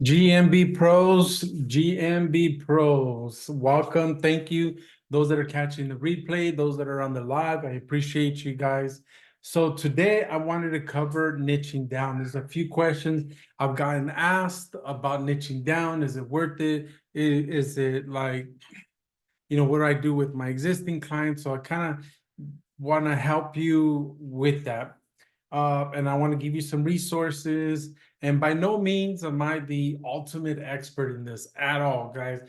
GMB Pros, GMB Pros. Welcome. Thank you. Those that are catching the replay, those that are on the live, I appreciate you guys. So today I wanted to cover niching down. There's a few questions I've gotten asked about niching down. Is it worth it? Is it like, what do I do with my existing clients? So I kind of want to help you with that. And I want to give you some resources. And by no means am I the ultimate expert in this at all, guys.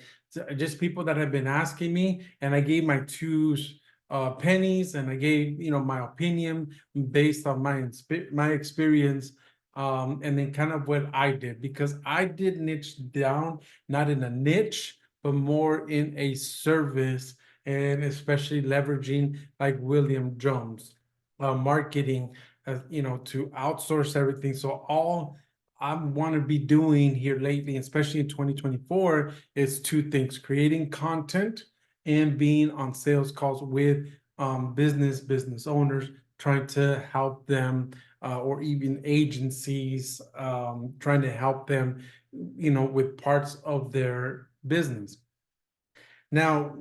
Just people that have been asking me, and I gave my two pennies, and I gave my opinion based on my experience, and then kind of what I did, because I did niche down, not in a niche, but more in a service, and especially leveraging like William Jones marketing, to outsource everything. So all I want to be doing here lately, especially in 2024, is two things: creating content and being on sales calls with business owners, trying to help them, or even agencies, trying to help them, with parts of their business. Now,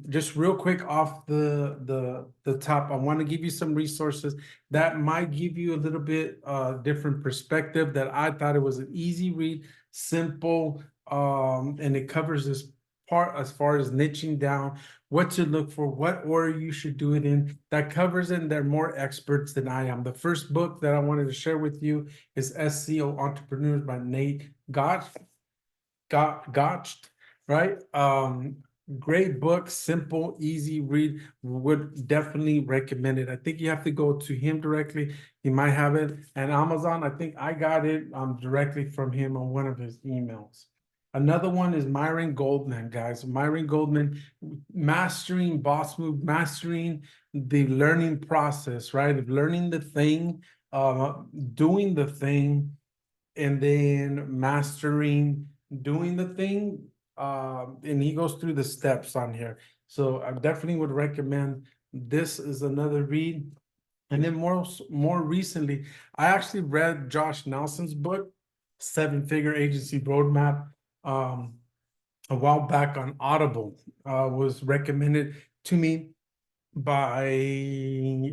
just real quick off the top, I want to give you some resources that might give you a little bit different perspective. That I thought it was an easy read, simple, and it covers this part as far as niching down, what to look for, what order you should do it in. That covers it, and they're more experts than I am. The first book that I wanted to share with you is SEO Entrepreneurs by Nate Gotched, right? Great book, simple, easy read. Would definitely recommend it. I think you have to go to him directly. He might have it. And Amazon, I think I got it directly from him on one of his emails. Another one is Myron Goldman, guys. Myron Goldman, mastering boss move, mastering the learning process, right? Of learning the thing, doing the thing, and then mastering doing the thing. And he goes through the steps on here. So I definitely would recommend this is another read. And then more recently, I actually read Josh Nelson's book, Seven Figure Agency Roadmap, a while back on Audible. Was recommended to me by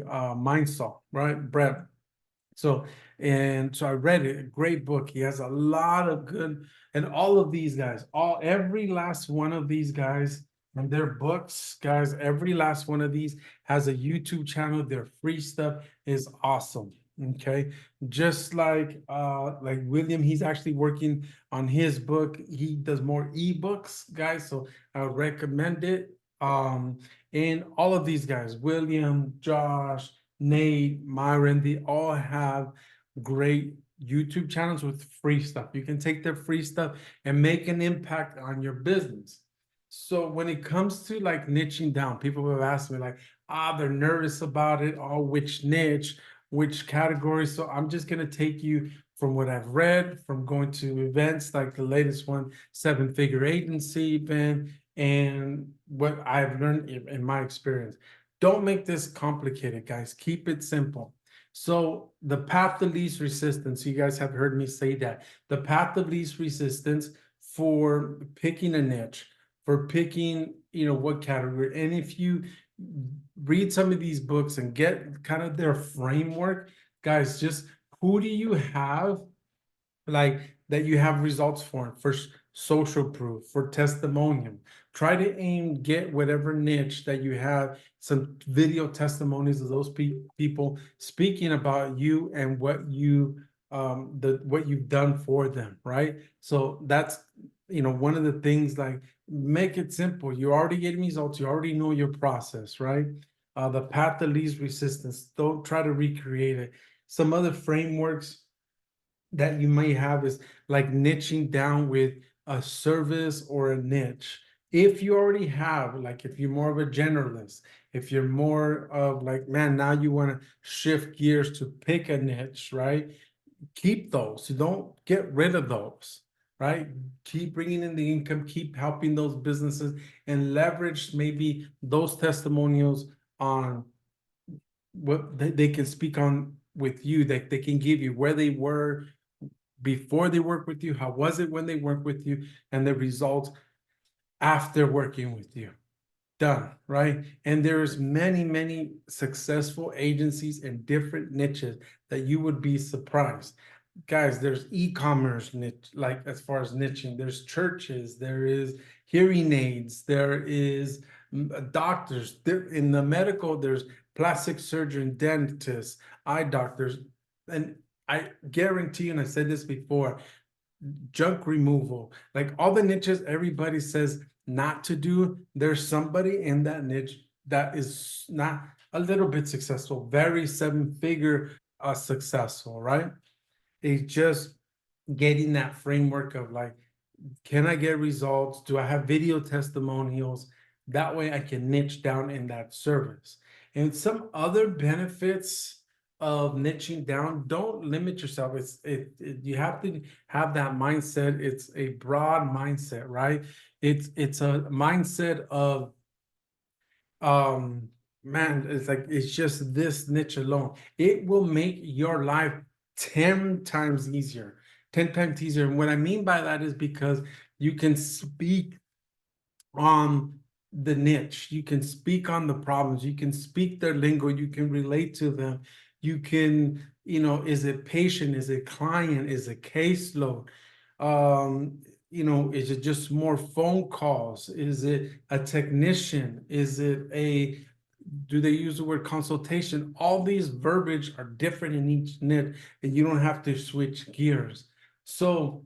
Mindsaw, right? Brett. So I read it, a great book. He has a lot of good, and all of these guys, every last one of these guys and their books, guys, every last one of these has a YouTube channel. Their free stuff is awesome. Okay. Just like William, he's actually working on his book. He does more ebooks, guys. So I would recommend it. And all of these guys, William, Josh, Nate, Myron, they all have great YouTube channels with free stuff. You can take their free stuff and make an impact on your business. So when it comes to like niching down, people have asked me like, they're nervous about it, which niche, which category. So I'm just gonna take you from what I've read, from going to events like the latest one, Seven Figure Agency event, and what I've learned in my experience. Don't make this complicated, guys. Keep it simple. So the path of least resistance, you guys have heard me say that. The path of least resistance for picking a niche, for picking, what category. And if you read some of these books and get kind of their framework, guys, just who do you have like that you have results for social proof, for testimonial. Try to get whatever niche that you have, some video testimonies of those people speaking about you and what what you've done for them, right? So that's one of the things, like, make it simple. You're already getting results, you already know your process, right? The path of least resistance, don't try to recreate it. Some other frameworks that you may have is like niching down with a service or a niche. If you already have, like, if you're more of a generalist, if you're more of like, man, now you want to shift gears to pick a niche, right? Keep those. You don't get rid of those, right? Keep bringing in the income, keep helping those businesses, and leverage maybe those testimonials on what they can speak on with you, that they can give you where they were, before they work with you? How was it when they work with you? And the results after working with you. Done, right? And there's many, many successful agencies in different niches that you would be surprised. Guys, there's e-commerce niche, like as far as niching, there's churches, there is hearing aids, there is doctors. There, in the medical, there's plastic surgeon, dentists, eye doctors. And I guarantee you, and I said this before, junk removal, like all the niches everybody says not to do, there's somebody in that niche that is not a little bit successful, very seven-figure successful, right? It's just getting that framework of like, can I get results? Do I have video testimonials? That way I can niche down in that service. And some other benefits of niching down, don't limit yourself. You have to have that mindset. It's a broad mindset, right? It's a mindset of man, it's like it's just this niche alone. It will make your life 10 times easier. 10 times easier. And what I mean by that is because you can speak on the niche, you can speak on the problems, you can speak their lingo, you can relate to them, you can, is it patient, is it client, is it caseload, is it just more phone calls, is it a technician, is it do they use the word consultation? All these verbiage are different in each niche, and you don't have to switch gears. So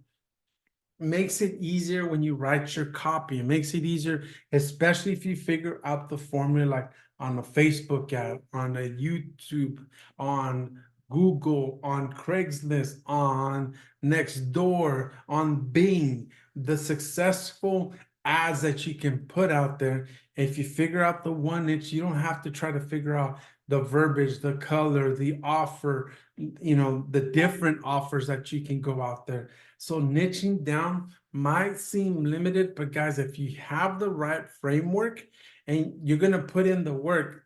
makes it easier when you write your copy. It makes it easier, especially if you figure out the formula, like on a Facebook ad, on a YouTube, on Google, on Craigslist, on Nextdoor, on Bing, the successful ads that you can put out there. If you figure out the one niche, you don't have to try to figure out the verbiage, the color, the offer, the different offers that you can go out there. So niching down might seem limited, but guys, if you have the right framework and you're going to put in the work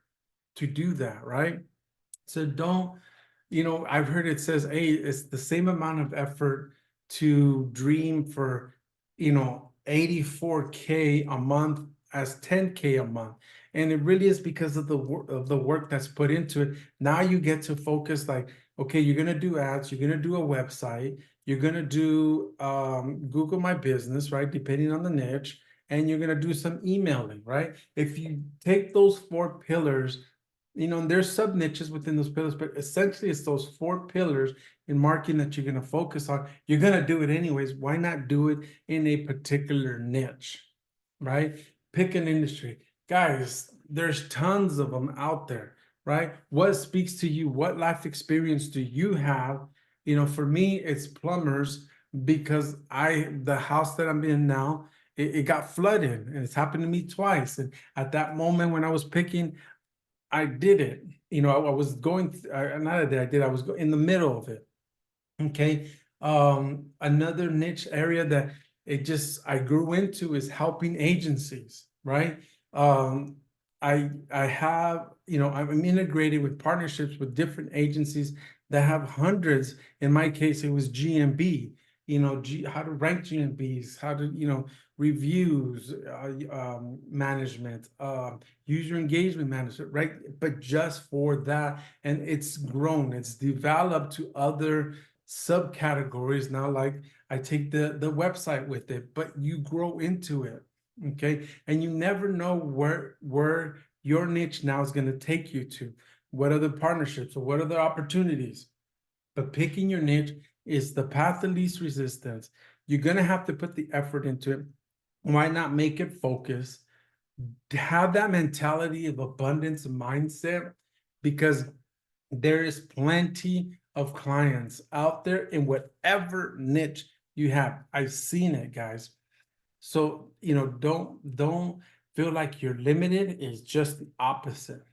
to do that, right? So don't, I've heard it says, hey, it's the same amount of effort to dream for, 84K a month as 10K a month. And it really is because of the work that's put into it. Now you get to focus like, okay, you're going to do ads, you're going to do a website, you're going to do Google My Business, right? Depending on the niche, and you're going to do some emailing, right? If you take those 4 pillars, there's sub niches within those pillars, but essentially it's those 4 pillars in marketing that you're going to focus on. You're going to do it anyways. Why not do it in a particular niche, right? Pick an industry. Guys, there's tons of them out there, right? What speaks to you? What life experience do you have? For me, it's plumbers, because the house that I'm in now, it got flooded, and it's happened to me twice. And at that moment when I was picking, I did it. I was going, not that I did, I was in the middle of it. Okay. Another niche area that I grew into is helping agencies, right? I have, I'm integrated with partnerships with different agencies that have hundreds. In my case, it was GMB, how to rank GMBs, how to, reviews, management, user engagement management, right? But just for that, and it's grown, it's developed to other subcategories now. Like I take the website with it, but you grow into it, okay? And you never know where your niche now is going to take you to, what other partnerships or what other opportunities. But picking your niche is the path of least resistance. You're going to have to put the effort into it. Why not make it focus? Have that mentality of abundance mindset, because there is plenty of clients out there in whatever niche you have. I've seen it, guys. So, don't feel like you're limited. It's just the opposite,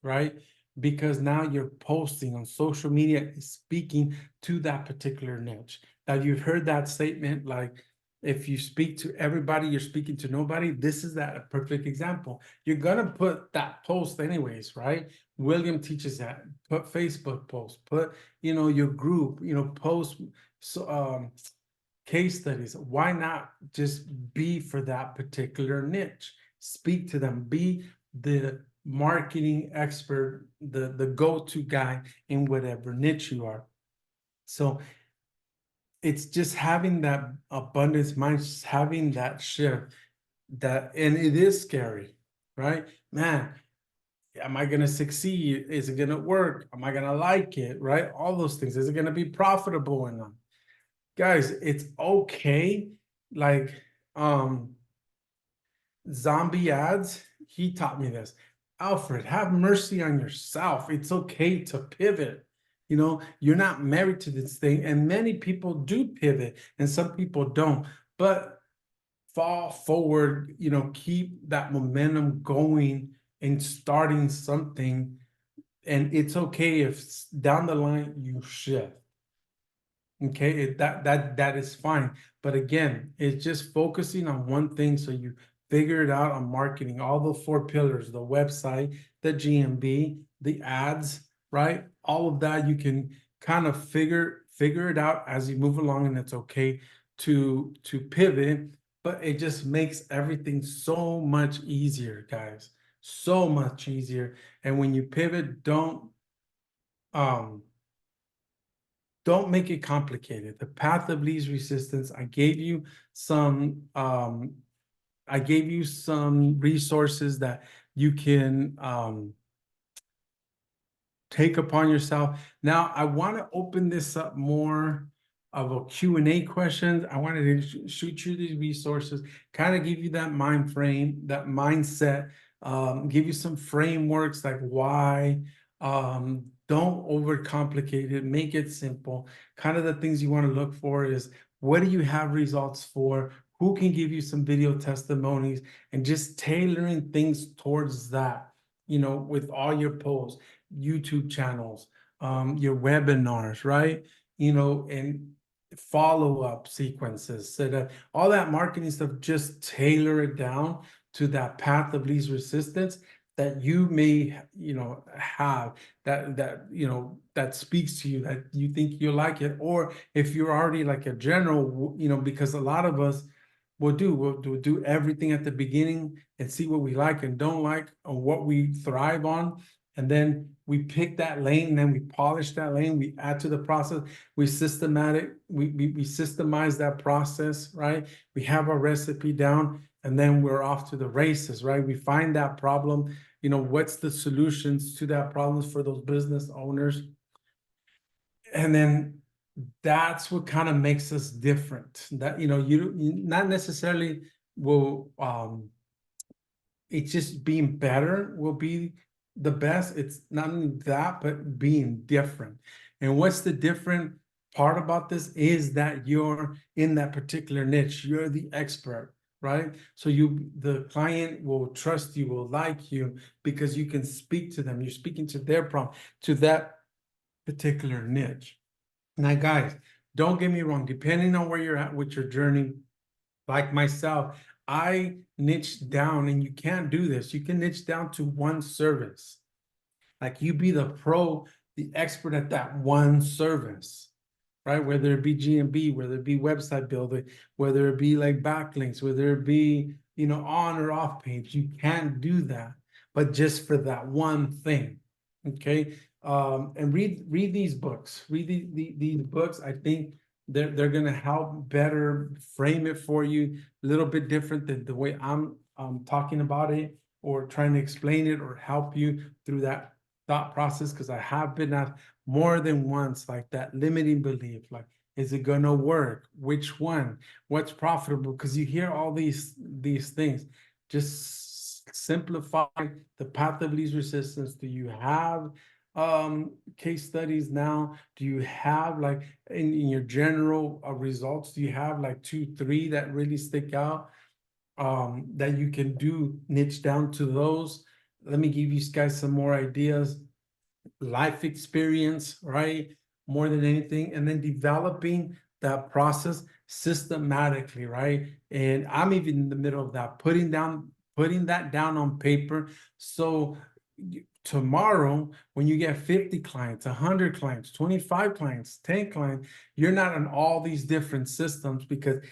right? Because now you're posting on social media, speaking to that particular niche. Now, you've heard that statement, like, if you speak to everybody, you're speaking to nobody. This is that perfect example. You're going to put that post anyways, right? William teaches that. Put Facebook posts, put, your group, post case studies. Why not just be for that particular niche? Speak to them, be the marketing expert, the go-to guy in whatever niche you are. So it's just having that abundance mind, just having that shift, that, and it is scary, right? Man, am I gonna succeed? Is it gonna work? Am I gonna like it? Right? All those things. Is it gonna be profitable or not? Guys, it's okay. Like, zombie ads, he taught me this. Alfred, have mercy on yourself. It's okay to pivot. You know, you're not married to this thing, and many people do pivot, and some people don't. But fall forward, you know, keep that momentum going and starting something. And it's okay if down the line you shift. Okay, that is fine. But again, it's just focusing on one thing so you figure it out on marketing, all the 4 pillars, the website, the GMB, the ads, right? All of that you can kind of figure it out as you move along, and it's okay to pivot, but it just makes everything so much easier, guys. So much easier. And when you pivot, um don't make it complicated. The path of least resistance, I gave you some resources that you can take upon yourself. Now, I want to open this up more of a Q&A questions. I wanted to shoot you these resources, kind of give you that mind frame, that mindset, give you some frameworks like why, don't overcomplicate it, make it simple. Kind of the things you want to look for is, what do you have results for? Who can give you some video testimonies, and just tailoring things towards that, you know, with all your posts, YouTube channels, your webinars, right? You know, and follow-up sequences, so that all that marketing stuff, just tailor it down to that path of least resistance that you may, you know, have, that you know, that speaks to you, that you think you like it. Or if you're already like a general, you know, because a lot of us we'll do everything at the beginning and see what we like and don't like, or what we thrive on, and then we pick that lane, and then we polish that lane, we add to the process, we systemize that process, right? We have our recipe down, and then we're off to the races, right? We find that problem, you know, what's the solutions to that problems for those business owners, and then that's what kind of makes us different. That, you know, you not necessarily will, it's just being better will be the best. It's not only that, but being different. And what's the different part about this is that you're in that particular niche, you're the expert, right? So the client will trust you, will like you, because you can speak to them, you're speaking to their problem, to that particular niche. Now, guys, don't get me wrong, depending on where you're at with your journey, like myself, I niche down, and you can't do this. You can niche down to one service. Like, you be the pro, the expert at that one service, right? Whether it be GMB, whether it be website building, whether it be like backlinks, whether it be, you know, on or off page, you can't do that, but just for that one thing, okay? And read these books. Read these books. I think they're gonna help better frame it for you, a little bit different than the way I'm talking about it, or trying to explain it, or help you through that thought process, because I have been asked more than once, like, that limiting belief, like, is it gonna work? Which one? What's profitable? Because you hear all these things. Just simplify the path of least resistance. Do you have case studies now? Do you have, like, in your general results, do you have like 2, 3 that really stick out, that you can do, niche down to those? Let me give you guys some more ideas. Life experience, right? More than anything, and then developing that process systematically, right? And I'm even in the middle of that, putting that down on paper. So Tomorrow, when you get 50 clients, 100 clients, 25 clients, 10 clients, you're not on all these different systems because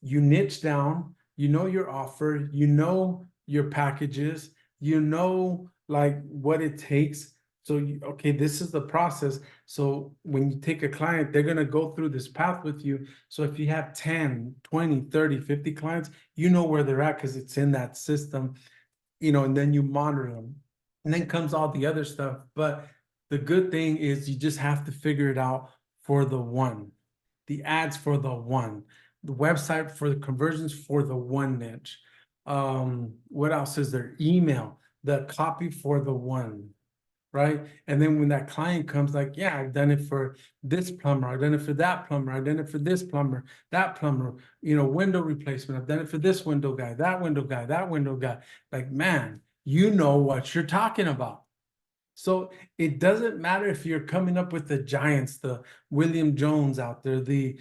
you niche down, you know your offer, you know your packages, you know like what it takes. So okay, this is the process. So when you take a client, they're going to go through this path with you. So if you have 10, 20, 30, 50 clients, you know where they're at because it's in that system, and then you monitor them. And then comes all the other stuff. But the good thing is you just have to figure it out for the one, the ads for the one, the website for the conversions for the one niche. What else is there? Email, the copy for the one, right? And then when that client comes, like, yeah, I've done it for this plumber, I've done it for that plumber, I've done it for this plumber, that plumber, window replacement, I've done it for this window guy, that window guy, that window guy. Like, man, you know what you're talking about. So it doesn't matter if you're coming up with the giants, the William Jones out there, the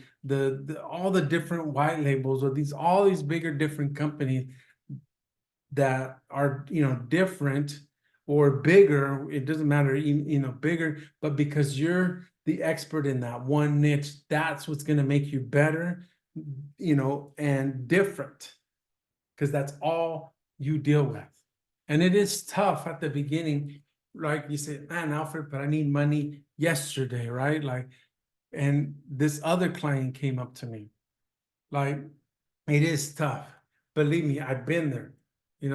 all the different white labels, or all these bigger different companies that are different or bigger. It doesn't matter, bigger, but because you're the expert in that one niche, that's what's going to make you better, and different, because that's all you deal with. And it is tough at the beginning. Like you say, man, Alfred, but I need money yesterday, right? Like, and this other client came up to me. Like, it is tough. Believe me, I've been there.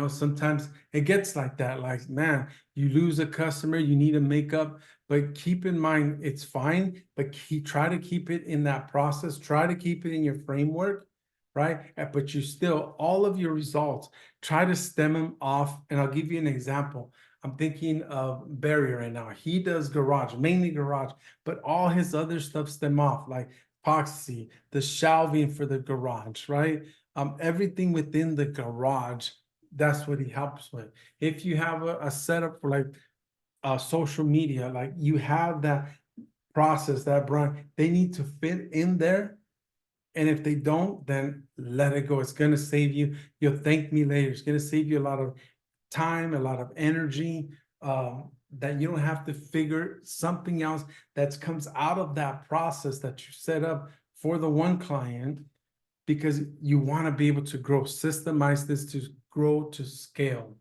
Sometimes it gets like that. Like, man, you lose a customer, you need to make up, but keep in mind, it's fine, but try to keep it in that process. Try to keep it in your framework, right? But you still, all of your results, try to stem them off. And I'll give you an example. I'm thinking of Barry right now. He does garage, mainly garage, but all his other stuff stem off, like epoxy, the shelving for the garage, right? Everything within the garage, that's what he helps with. If you have a setup for like social media, like you have that process, that brand, they need to fit in there. And if they don't, then let it go. It's going to save you. You'll thank me later. It's going to save you a lot of time, a lot of energy, that you don't have to figure something else that comes out of that process that you set up for the one client, because you want to be able to grow, systemize this to grow to scale.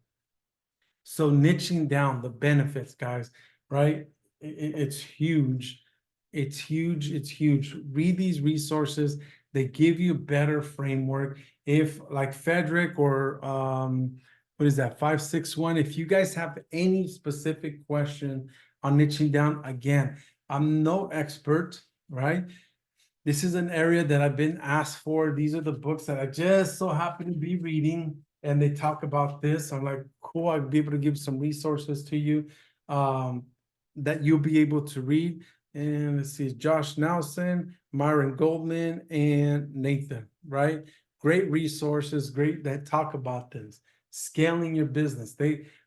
So niching down the benefits, guys, right? It's huge. It's huge. It's huge. Read these resources. They give you a better framework. If like Frederick or what is that, 561? If you guys have any specific question on niching down, again, I'm no expert, right? This is an area that I've been asked for. These are the books that I just so happen to be reading, and they talk about this. I'm like, cool, I'll be able to give some resources to you that you'll be able to read. And let's see, Josh Nelson, Myron Goldman, and Nathan, right? Great resources, great that talk about this. Scaling your business.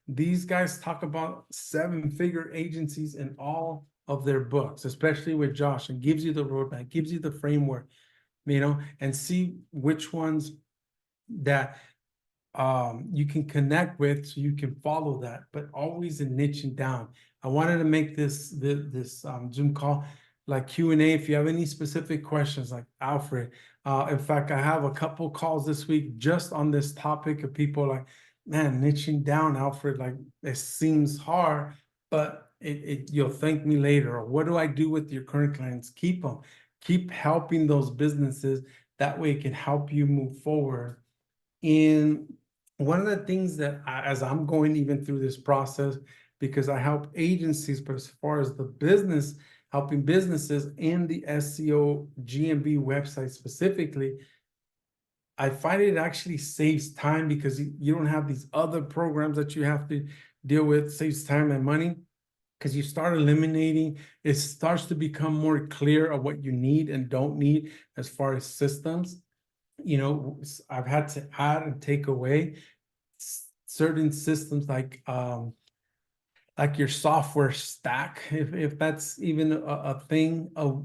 These guys talk about 7-figure agencies in all of their books, especially with Josh, and gives you the roadmap, gives you the framework, and see which ones that you can connect with, so you can follow that, but always in niching down. I wanted to make this Zoom call like Q&A. If you have any specific questions, like Alfred, in fact, I have a couple calls this week just on this topic of people like, man, niching down, Alfred, like it seems hard, but you'll thank me later. Or what do I do with your current clients? Keep them, keep helping those businesses. That way it can help you move forward. And one of the things that as I'm going even through this process, because I help agencies, but as far as the business, helping businesses in the SEO GMB website specifically, I find it actually saves time, because you don't have these other programs that you have to deal with. Saves time and money, because you start eliminating, it starts to become more clear of what you need and don't need as far as systems. I've had to add and take away certain systems, like your software stack, if that's even a thing, of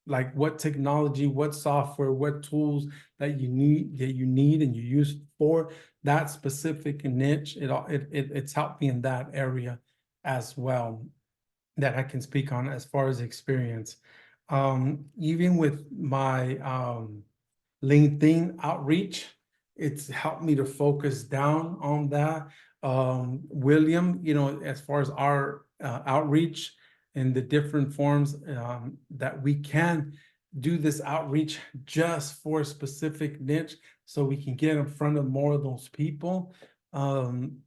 like what technology, what software, what tools that you need and you use for that specific niche. It's helped me in that area. as well that I can speak on as far as experience. Even with my LinkedIn outreach, it's helped me to focus down on that. William, as far as our outreach and the different forms that we can do this outreach just for a specific niche so we can get in front of more of those people. And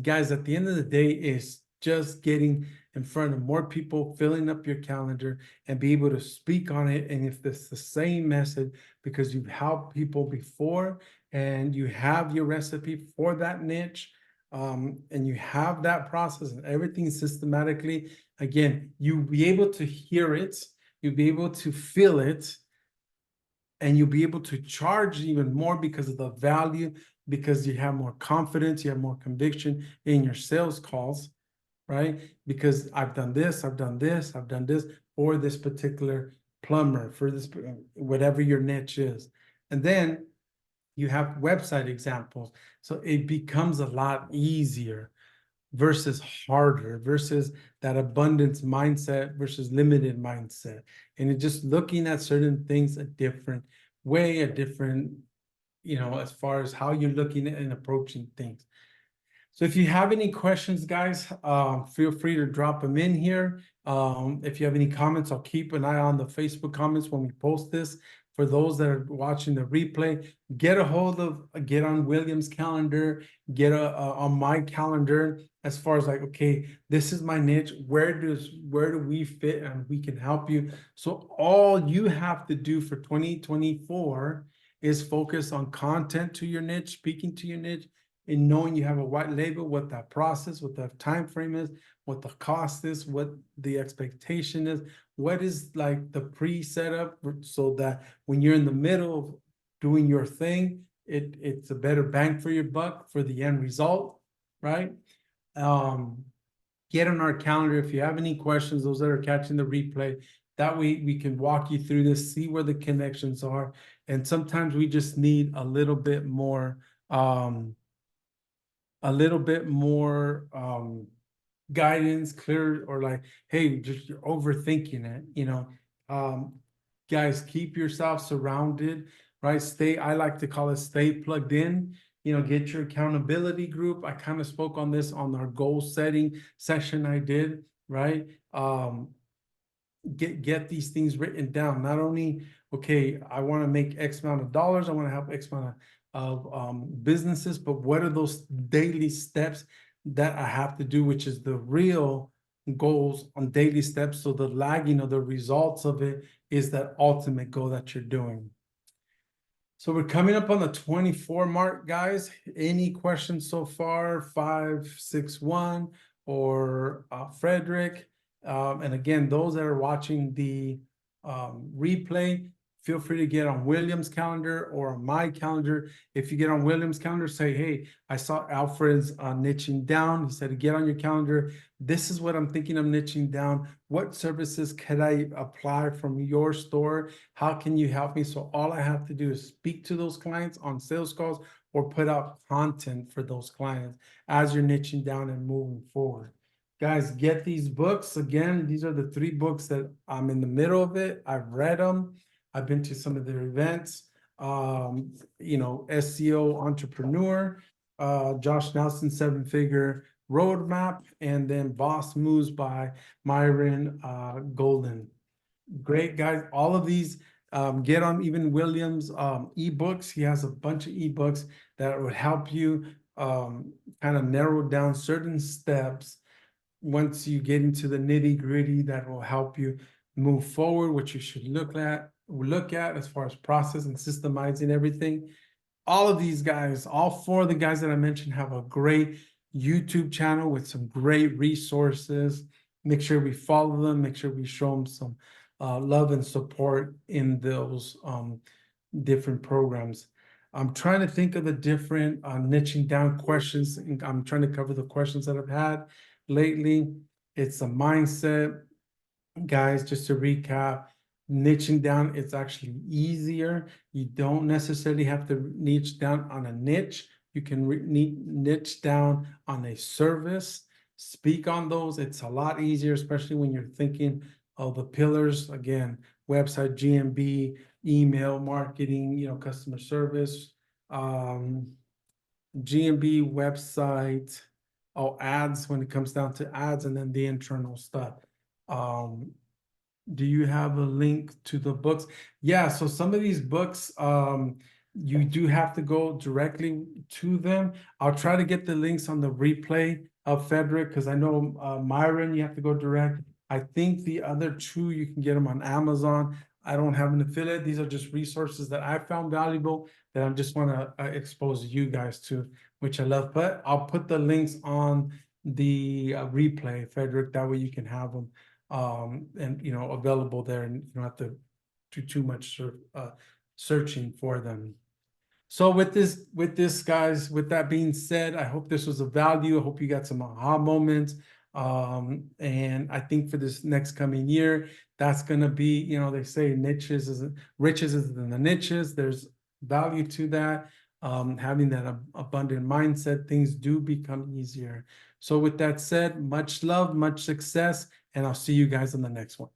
guys, at the end of the day, is just getting in front of more people, filling up your calendar and be able to speak on it. And if it's the same message, because you've helped people before and you have your recipe for that niche, and you have that process and everything systematically, again, you'll be able to hear it, you'll be able to feel it, and you'll be able to charge even more because of the value, because you have more confidence, you have more conviction in your sales calls, right? Because I've done this, I've done this, I've done this for this particular plumber, for this, whatever your niche is. And then you have website examples. So it becomes a lot easier versus harder, versus that abundance mindset versus limited mindset. And it's just looking at certain things a different way, a different, as far as how you're looking at and approaching things. So if you have any questions, guys, feel free to drop them in here. If you have any comments, I'll keep an eye on the Facebook comments when we post this. For those that are watching the replay, get on William's calendar, get on my calendar, as far as like, okay, this is my niche. Where do we fit and we can help you? So all you have to do for 2024 is focus on content to your niche, speaking to your niche, and knowing you have a white label, what that process, what that time frame is, what the cost is, what the expectation is, what is like the pre-setup, so that when you're in the middle of doing your thing, it's a better bang for your buck for the end result, right? Get on our calendar if you have any questions, those that are catching the replay. That way we can walk you through this, see where the connections are. And sometimes we just need a little bit more guidance, clear, or like, hey, just you're overthinking it. Guys, keep yourself surrounded, right? I like to call it stay plugged in. Get your accountability group. I kind of spoke on this on our goal setting session I did, right? Get these things written down. Not only, okay, I want to make X amount of dollars, I want to help X amount of businesses, but what are those daily steps that I have to do, which is the real goals on daily steps. So the lagging of the results of it is that ultimate goal that you're doing. So we're coming up on the 24 mark, guys. Any questions so far? 561 or Frederick? And again, those that are watching the replay, feel free to get on William's calendar or on my calendar. If you get on William's calendar, say, hey, I saw Alfred's niching down. He said, get on your calendar. This is what I'm thinking of niching down. What services can I apply from your store? How can you help me? So all I have to do is speak to those clients on sales calls or put out content for those clients as you're niching down and moving forward. Guys, get these books. Again, these are the 3 books that I'm in the middle of it. I've read them. I've been to some of their events. SEO Entrepreneur, Josh Nelson, 7-Figure Roadmap, and then Boss Moves by Myron Golden. Great, guys. All of these, get on even Williams ebooks. He has a bunch of ebooks that would help you kind of narrow down certain steps once you get into the nitty-gritty that will help you move forward, what you should look at as far as process and systemizing everything. All of these guys, all 4 of the guys that I mentioned, have a great YouTube channel with some great resources. Make sure we follow them. Make sure we show them some love and support in those different programs. I'm trying to think of the different niching down questions. I'm trying to cover the questions that I've had lately. It's a mindset. Guys, just to recap, niching down, it's actually easier. You don't necessarily have to niche down on a niche. You can niche down on a service. speak on those. It's a lot easier, especially when you're thinking of the pillars, again, website, GMB, email marketing, customer service, GMB website, ads when it comes down to ads, and then the internal stuff. Do you have a link to the books? Yeah, so some of these books, you do have to go directly to them. I'll try to get the links on the replay of Frederick, because I know Myron, you have to go direct. I think the other two, you can get them on Amazon. I don't have an affiliate. These are just resources that I found valuable that I just want to expose you guys to, which I love. But I'll put the links on the replay, Frederick. That way you can have them and available there, and you don't have to do too much searching for them. So with this guys, with that being said, I hope this was of value. I hope you got some aha moments. And I think for this next coming year, that's gonna be, they say riches is in the niches. There's value to that. Having that abundant mindset, things do become easier. So with that said, much love, much success, and I'll see you guys on the next one.